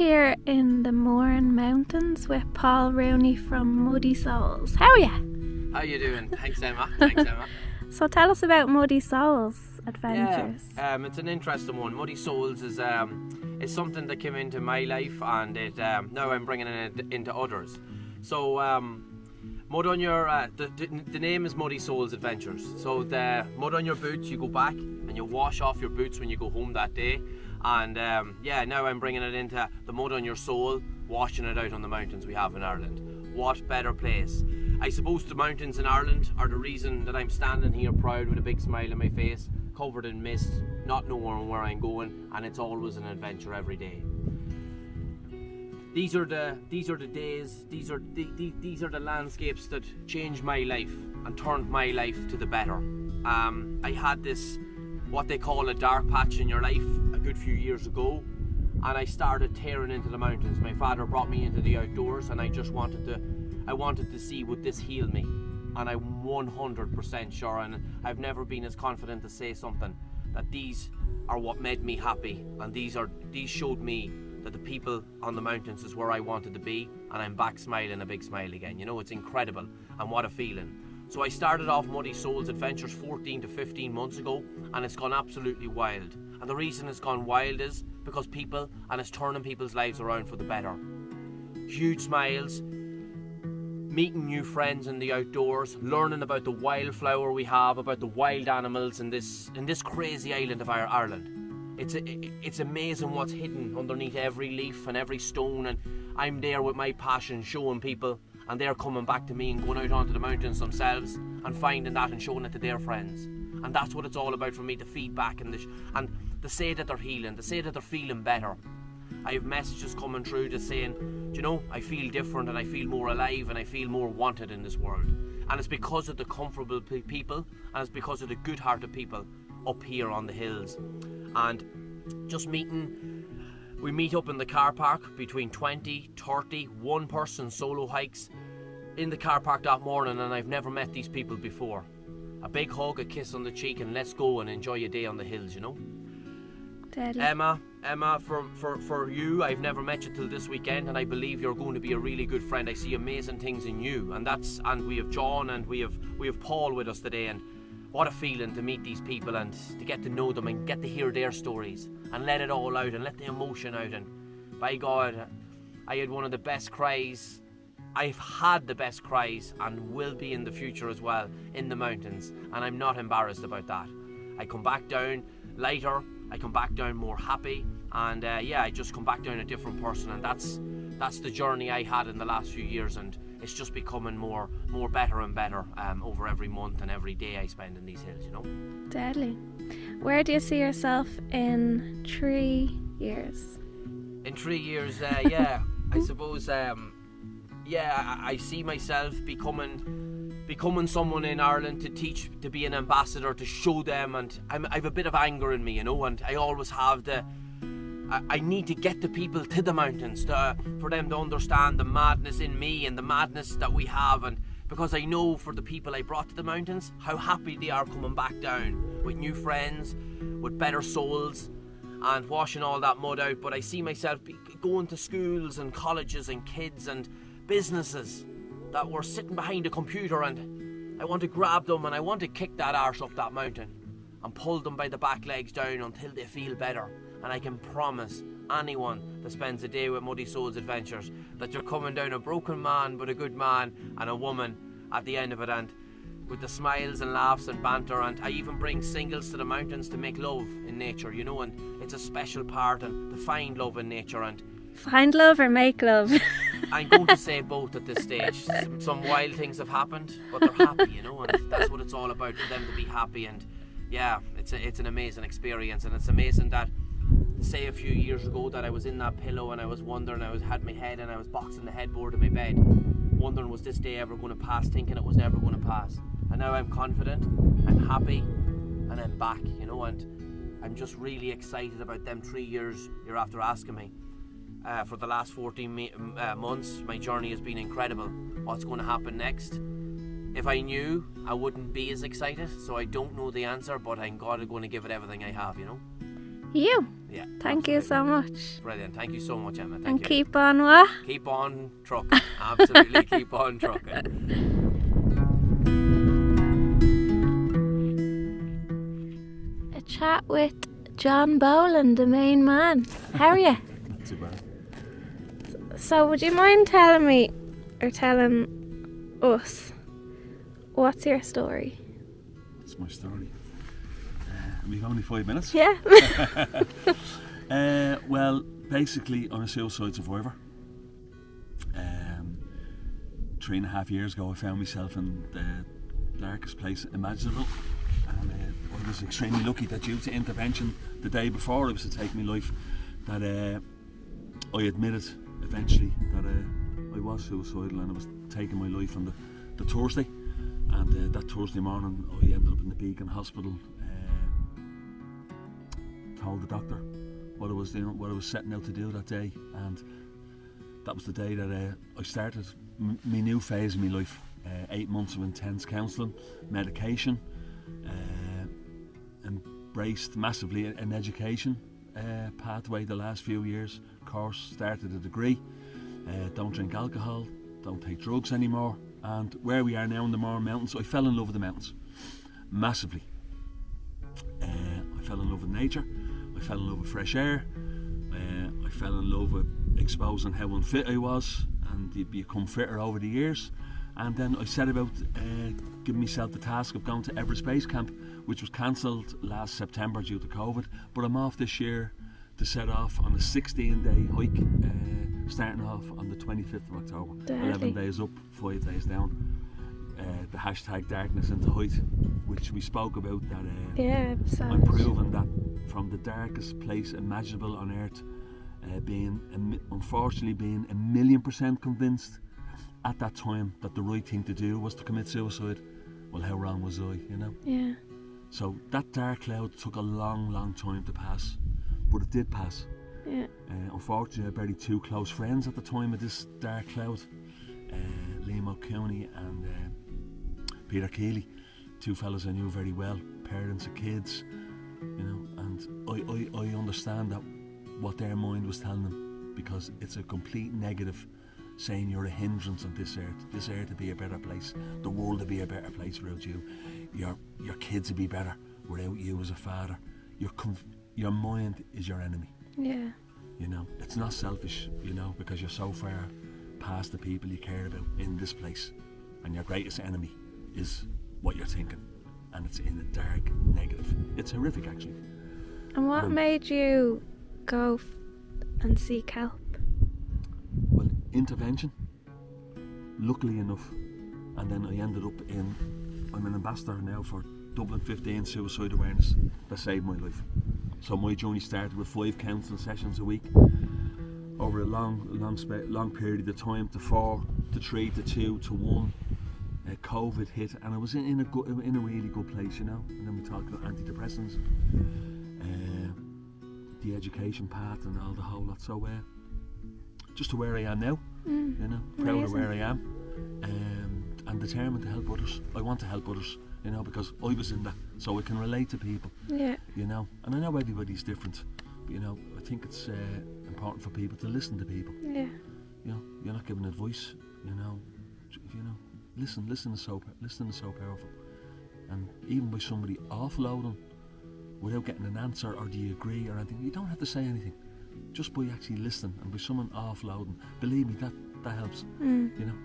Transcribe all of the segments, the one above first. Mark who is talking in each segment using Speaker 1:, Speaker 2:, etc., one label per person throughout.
Speaker 1: here in the Mourne Mountains with Paul Rooney from Muddy Souls. How are you?
Speaker 2: How you doing? Thanks, Emma. Thanks, Emma.
Speaker 1: So tell us about Muddy Souls adventures.
Speaker 2: It's an interesting one. Muddy Souls is something that came into my life, and it now I'm bringing it into others. So mud on your the name is Muddy Souls Adventures. So the mud on your boots, you go back and you wash off your boots when you go home that day. And now I'm bringing it into the mud on your soul, washing it out on the mountains we have in Ireland. What better place? I suppose the mountains in Ireland are the reason that I'm standing here proud with a big smile on my face, covered in mist, not knowing where I'm going, and it's always an adventure every day. These are the days, these are the landscapes that changed my life and turned my life to the better. I had this, what they call a dark patch in your life, a good few years ago, and I started tearing into the mountains. My father brought me into the outdoors, and I wanted to see would this heal me, and I'm 100% sure, and I've never been as confident to say something, that these are what made me happy, and these showed me that the people on the mountains is where I wanted to be, and I'm back smiling a big smile again. You know, it's incredible, and what a feeling. So I started off Muddy Souls Adventures 14 to 15 months ago, and it's gone absolutely wild. And the reason it's gone wild is because people, and it's turning people's lives around for the better. Huge smiles, meeting new friends in the outdoors, learning about the wildflower we have, about the wild animals in this crazy island of Ireland. It's amazing what's hidden underneath every leaf and every stone, and I'm there with my passion showing people, and they're coming back to me and going out onto the mountains themselves and finding that and showing it to their friends. And that's what it's all about for me, the feedback and to say that they're healing, to say that they're feeling better. I have messages coming through just saying, you know, I feel different and I feel more alive and I feel more wanted in this world. And it's because of the comfortable people, and it's because of the good-hearted people up here on the hills. And just we meet up in the car park between 20, 30, one person solo hikes in the car park that morning, and I've never met these people before. A big hug, a kiss on the cheek, and let's go and enjoy a day on the hills, you know.
Speaker 1: Deadly.
Speaker 2: Emma, for you, I've never met you till this weekend, and I believe you're going to be a really good friend. I see amazing things in you, and we have John and we have Paul with us today, and what a feeling to meet these people and to get to know them and get to hear their stories and let it all out and let the emotion out. And by God, I had one of the best cries. I've had the best cries and will be in the future as well in the mountains, and I'm not embarrassed about that. I come back down lighter, I come back down more happy, and I just come back down a different person, and that's the journey I had in the last few years, and it's just becoming more better and better over every month and every day I spend in these hills, you know.
Speaker 1: Deadly. Where do you see yourself in 3 years?
Speaker 2: In 3 years, I suppose, I see myself becoming someone in Ireland to teach, to be an ambassador, to show them, and I've a bit of anger in me, you know, and I always have I need to get the people to the mountains for them to understand the madness in me and the madness that we have, and because I know for the people I brought to the mountains how happy they are coming back down with new friends, with better souls, and washing all that mud out. But I see myself going to schools and colleges and kids and businesses that were sitting behind a computer, and I want to grab them and I want to kick that arse up that mountain and pull them by the back legs down until they feel better. And I can promise anyone that spends a day with Muddy Souls Adventures that you're coming down a broken man but a good man and a woman at the end of it, and with the smiles and laughs and banter. And I even bring singles to the mountains to make love in nature, you know, and it's a special part, and to find love in nature. And
Speaker 1: find love or make love?
Speaker 2: I'm going to say both at this stage. Some wild things have happened, but they're happy, you know, and that's what it's all about, for them to be happy. And yeah, it's an amazing experience, and it's amazing that, say a few years ago, that I was in that pillow and I was wondering, had my head and I was boxing the headboard of my bed, wondering was this day ever going to pass, thinking it was never going to pass. And now I'm confident, I'm happy, and I'm back, you know, and I'm just really excited about them 3 years you're after asking me. For the last 14 months, my journey has been incredible. What's going to happen next? If I knew, I wouldn't be as excited, so I don't know the answer, but I'm going to give it everything I have, you know.
Speaker 1: You.
Speaker 2: Yeah.
Speaker 1: Thank you so much.
Speaker 2: Brilliant. Thank you so much, Emma. Thank
Speaker 1: And
Speaker 2: you.
Speaker 1: keep on what?
Speaker 2: Keep on trucking. Absolutely keep on trucking.
Speaker 1: A chat with John Boland, the main man. How are you?
Speaker 3: Not too bad.
Speaker 1: So would you mind telling me, or telling us, what's your story?
Speaker 3: That's my story. We've only 5 minutes.
Speaker 1: Yeah.
Speaker 3: Well, basically, I'm a suicide survivor. 3.5 years ago, I found myself in the darkest place imaginable, and I was extremely lucky that due to intervention the day before I was to take my life, that I admitted eventually that I was suicidal and I was taking my life on the Thursday, and that Thursday morning I ended up in the Beacon Hospital. Told the doctor what I was doing, what I was setting out to do that day, and that was the day that I started my new phase in my life. 8 months of intense counselling, medication, embraced massively an education pathway the last few years. Course, started a degree, don't drink alcohol, don't take drugs anymore, and where we are now in the Mourne Mountains, I fell in love with the mountains massively. I fell in love with nature, I fell in love with fresh air, I fell in love with exposing how unfit I was, and you become fitter over the years. And then I set about giving myself the task of going to Everest Base Camp, which was cancelled last September due to COVID, but I'm off this year to set off on a 16-day hike, starting off on the 25th of October.
Speaker 1: Deadly.
Speaker 3: 11 days up, 5 days down. The hashtag darkness into height, which we spoke about, that
Speaker 1: Yeah,
Speaker 3: I'm proving that from the darkest place imaginable on earth, unfortunately being 1,000,000% convinced at that time that the right thing to do was to commit suicide. Well, how wrong was I, you know?
Speaker 1: Yeah.
Speaker 3: So that dark cloud took a long time to pass, but it did pass.
Speaker 1: Yeah.
Speaker 3: Unfortunately, I buried 2 close friends at the time of this dark cloud, Liam O'Cooney and Peter Keeley, 2 fellas I knew very well, parents of kids, you know, and I understand that what their mind was telling them, because it's a complete negative, saying you're a hindrance on this earth would be a better place, the world would be a better place without you, your kids would be better without you as a father. Your mind is your enemy.
Speaker 1: Yeah.
Speaker 3: You know, it's not selfish, you know, because you're so far past the people you care about in this place, and your greatest enemy is what you're thinking, and it's in a dark negative. It's horrific, actually.
Speaker 1: And what made you go and seek help?
Speaker 3: Well, intervention, luckily enough, and then I ended up I'm an ambassador now for Dublin 15 Suicide Awareness. That saved my life. So my journey started with 5 counselling sessions a week over a long period of time, to 4, to 3, to 2, to 1. COVID hit, and I was in a really good place, you know. And then we talked about antidepressants, the education path, and all the whole lot. So just to where I am now, you know, proud of where I am, and determined to help others. I want to help others, you know, because I was in that, so I can relate to people. Yeah. You know, and I know everybody's different, but you know, I think it's important for people to listen to people. Yeah. You know, you're not giving advice, you know. Listen is so powerful. And even by somebody offloading without getting an answer, or do you agree or anything, you don't have to say anything. Just by actually listening, and by someone offloading, believe me, that helps. You know,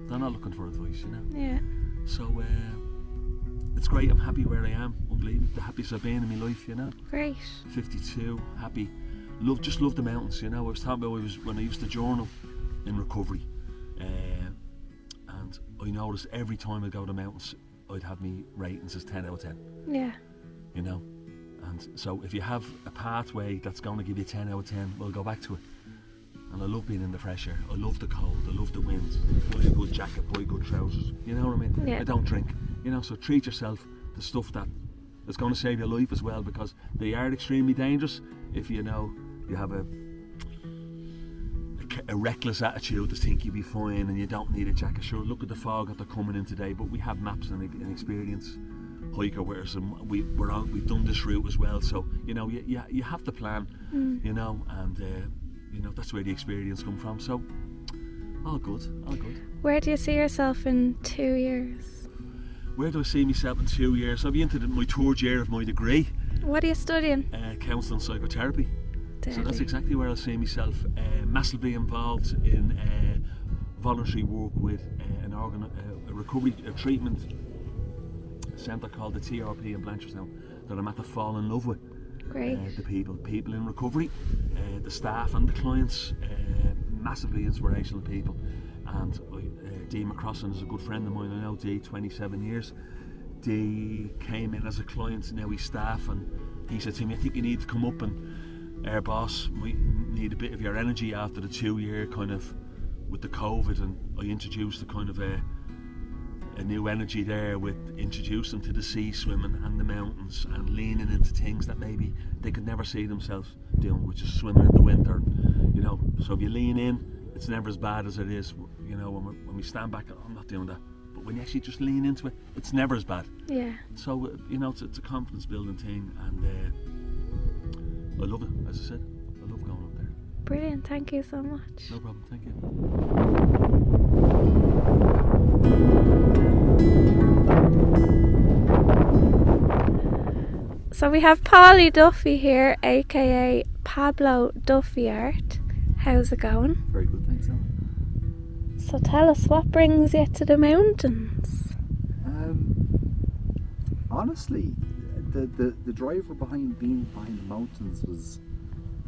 Speaker 3: they're not looking for advice, you know. Yeah. So it's great. I'm happy where I am. Unbelievable. The happiest I've been in my life, you know. Great. 52, happy. Love the mountains, you know. I was talking about when I used to journal in recovery, and I noticed every time I go to the mountains, I'd have me ratings as 10 out of 10. Yeah. You know. And so if you have a pathway that's going to give you 10 out of 10, we'll go back to it. And I love being in the fresh air. I love the cold. I love the wind. Buy a good jacket, buy good trousers. You know what I mean? Yeah. I don't drink. You know, so treat yourself to stuff that is going to save your life as well, because they are extremely dangerous if you know you have a reckless attitude to think you'll be fine and you don't need a jacket. Sure, look at the fog that they're coming in today, but we have maps and experience. hiker with us, and we've done this route as well. So you have to plan, and that's where the experience come from. So all good.
Speaker 1: Where do you see yourself in 2 years?
Speaker 3: Where do I see myself in 2 years? I'll be into my third year of my degree.
Speaker 1: What are you studying?
Speaker 3: Counselling and psychotherapy.
Speaker 1: Deadly.
Speaker 3: So that's exactly where I see myself. Massively involved in voluntary work with a recovery treatment centre called the TRP in Blanchardstown that I'm at to fall in love with.
Speaker 1: Great.
Speaker 3: The people in recovery, the staff and the clients, massively inspirational people. And Dee McCrossan is a good friend of mine. I know Dee 27 years. Dee came in as a client, now he's staff, and he said to me, I think you need to come up, and our boss might need a bit of your energy after the 2 year kind of with the COVID, and I introduced a kind of a new energy there with introducing to the sea swimming and the mountains and leaning into things that maybe they could never see themselves doing, which is swimming in the winter, so if you lean in, it's never as bad as it is, when we stand back, I'm not doing that, but when you actually just lean into it, it's never as bad.
Speaker 1: Yeah.
Speaker 3: So it's a confidence building thing, and I love it. As I said, I love going up there.
Speaker 1: Brilliant, thank you so much.
Speaker 3: No problem, thank you.
Speaker 1: So we have Polly Duffy here, aka Pablo Duffy Art. How's it going?
Speaker 4: Very good, thanks, Alan.
Speaker 1: So tell us, what brings you to the mountains?
Speaker 4: Honestly, the driver behind being behind the mountains was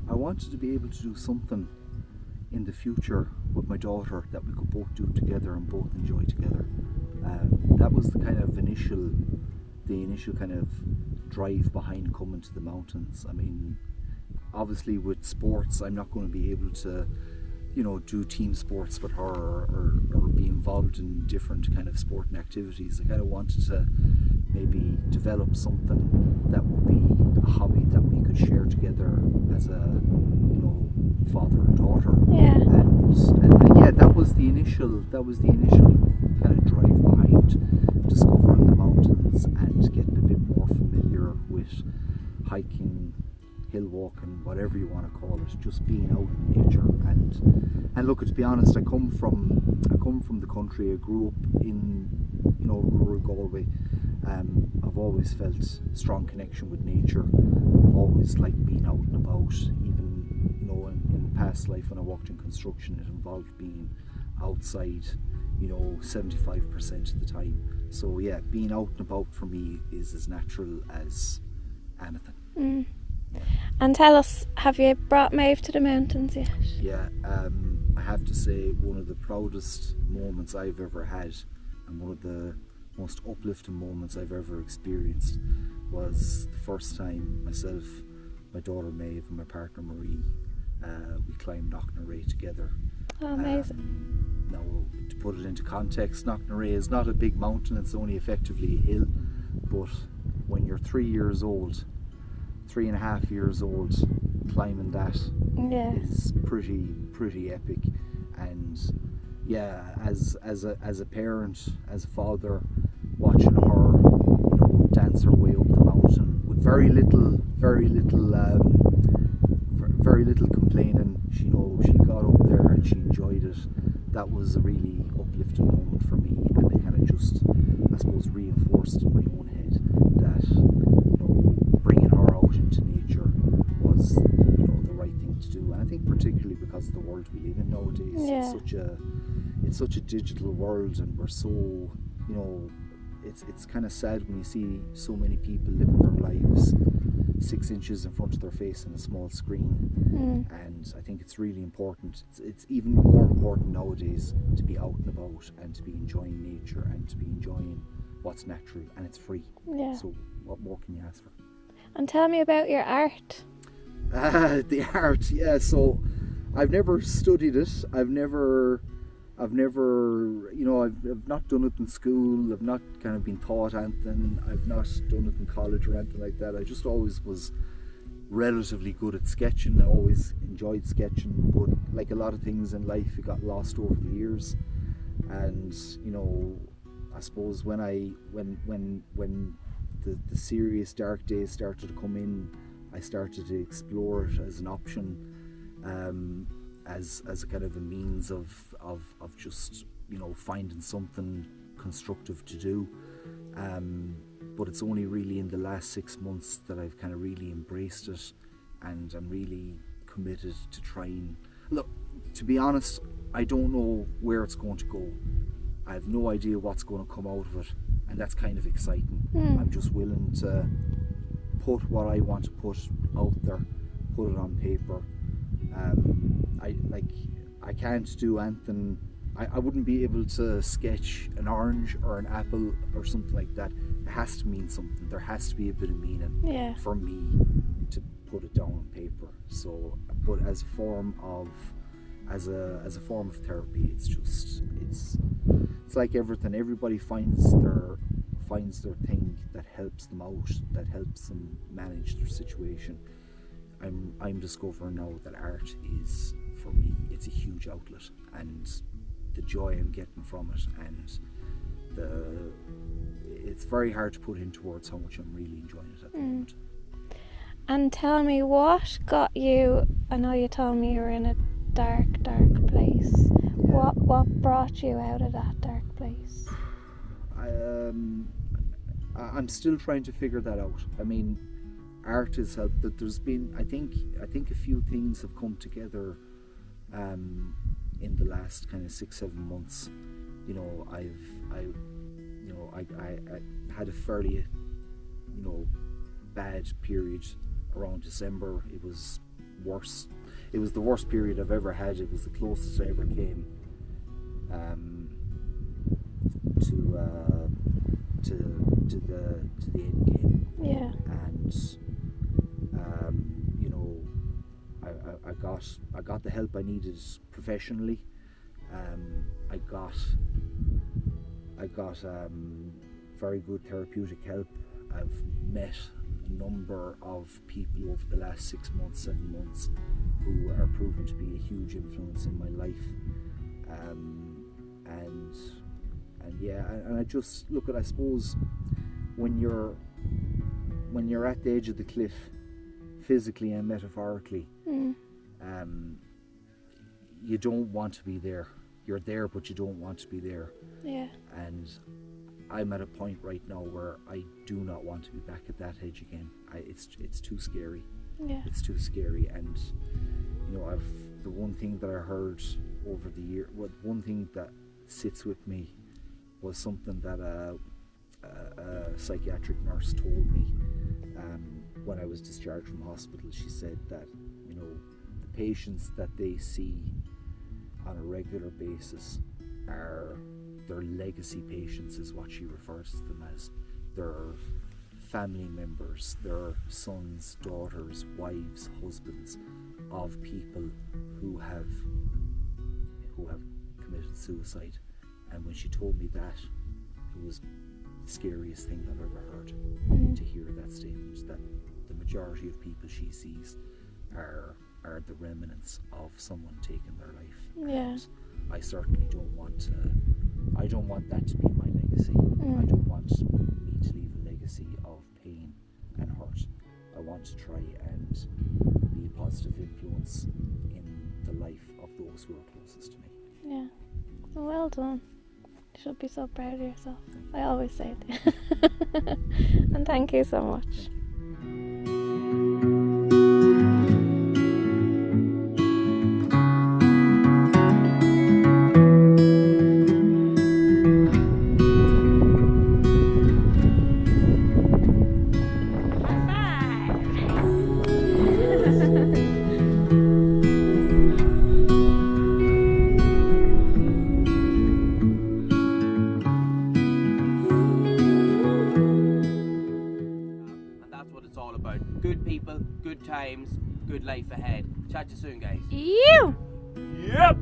Speaker 4: I wanted to be able to do something in the future with my daughter that we could both do together and both enjoy together. That was the initial kind of drive behind coming to the mountains. I mean, obviously with sports, I'm not going to be able to, do team sports with her or be involved in different kind of sporting activities. I kind of wanted to maybe develop something that would be a hobby that we could share together as a, father and daughter.
Speaker 1: Yeah.
Speaker 4: And yeah, that was the initial kind of drive behind discovering the mountains and getting a bit more familiar with hiking, hill walking, whatever you want to call it, just being out in nature. And look, to be honest, I come from the country. I grew up in rural Galway. I've always felt a strong connection with nature. I've always liked being out and about. Even in past life when I worked in construction, it involved being outside 75% of the time. So yeah, being out and about for me is as natural as anything.
Speaker 1: And tell us, have you brought Maeve to the mountains yet?
Speaker 4: Yeah, I have to say one of the proudest moments I've ever had, and one of the most uplifting moments I've ever experienced, was the first time myself, my daughter Maeve and my partner Marie, we climbed Knocknarea together.
Speaker 1: Oh, amazing.
Speaker 4: Now, to put it into context, Knocknarea is not a big mountain, it's only effectively a hill, but when you're 3.5 years old, climbing that is pretty epic. And yeah, as a parent, as a father, watching her dance her way up the mountain with very little complaining, she got up there and she enjoyed it. That was a really uplifting moment for me, and it kind of just, I suppose, reinforced in my own head that bringing her out into nature was the right thing to do. And I think particularly because of the world we live in nowadays, it's such a digital world, and we're so it's kind of sad when you see so many people living their lives 6 inches in front of their face on a small screen. And I think it's really important. It's even more important nowadays to be out and about and to be enjoying nature and to be enjoying what's natural, and it's free. Yeah. So what more can you ask for?
Speaker 1: And tell me about your art.
Speaker 4: The art, yeah. So I've never studied it. I've not done it in school. I've not kind of been taught anything. I've not done it in college or anything like that. I just always was relatively good at sketching. I always enjoyed sketching, but like a lot of things in life, it got lost over the years. And I suppose when the serious dark days started to come in, I started to explore it as an option, as a kind of a means of just, you know, finding something constructive to do. But it's only really in the last 6 months that I've kind of really embraced it, and I'm really committed to trying. Look, to be honest, I don't know where it's going to go. I have no idea what's going to come out of it, and that's kind of exciting. I'm just willing to put what I want to put out there, put it on paper. I can't do anything. I wouldn't be able to sketch an orange or an apple or something like that. It has to mean something. There has to be a bit of meaning for me to put it down on paper. So, but as a form of therapy, it's like everything. Everybody finds their thing that helps them out, that helps them manage their situation. I'm discovering now that art is, for me, it's a huge outlet, and the joy I'm getting from it, and it's very hard to put into words how much I'm really enjoying it at the moment.
Speaker 1: And tell me, what got you? I know you told me you were in a dark place.
Speaker 4: Yeah.
Speaker 1: What brought you out of that dark place?
Speaker 4: I'm still trying to figure that out. I mean, art has helped. That there's been, I think a few things have come together in the last kind of 6-7 months. You know, I had a fairly, you know, bad period around December. It was worse. It was the worst period I've ever had. It was the closest I ever came to the end game.
Speaker 1: Yeah.
Speaker 4: And you know, I got the help I needed professionally. I got very good therapeutic help. I've met a number of people over the last 6 months, 7 months, who are proven to be a huge influence in my life. And I just look at, I suppose, when you're at the edge of the cliff, physically and metaphorically, you don't want to be there. You're there, but you don't want to be there.
Speaker 1: Yeah.
Speaker 4: And I'm at a point right now where I do not want to be back at that edge again. It's too scary.
Speaker 1: Yeah.
Speaker 4: It's too scary. And you know, the one thing that I heard over the year, one thing that sits with me was something that a psychiatric nurse told me when I was discharged from hospital. She said that, you know, the patients that they see on a regular basis are their legacy patients, is what she refers to them as. Their family members, their sons, daughters, wives, husbands of people who have committed suicide. And when she told me that, it was the scariest thing I've ever heard, to hear that statement, that the majority of people she sees are the remnants of someone taking their life.
Speaker 1: Yeah.
Speaker 4: And I certainly don't want that to be my legacy. I don't want me to leave a legacy of pain and hurt. I want to try and be a positive influence in the life of those who are closest to me.
Speaker 1: Yeah. Well done. You should be so proud of yourself. I always say it. And thank you so much.
Speaker 2: Good people, good times, good life ahead. Chat to you soon, guys.
Speaker 1: You!
Speaker 3: Yep.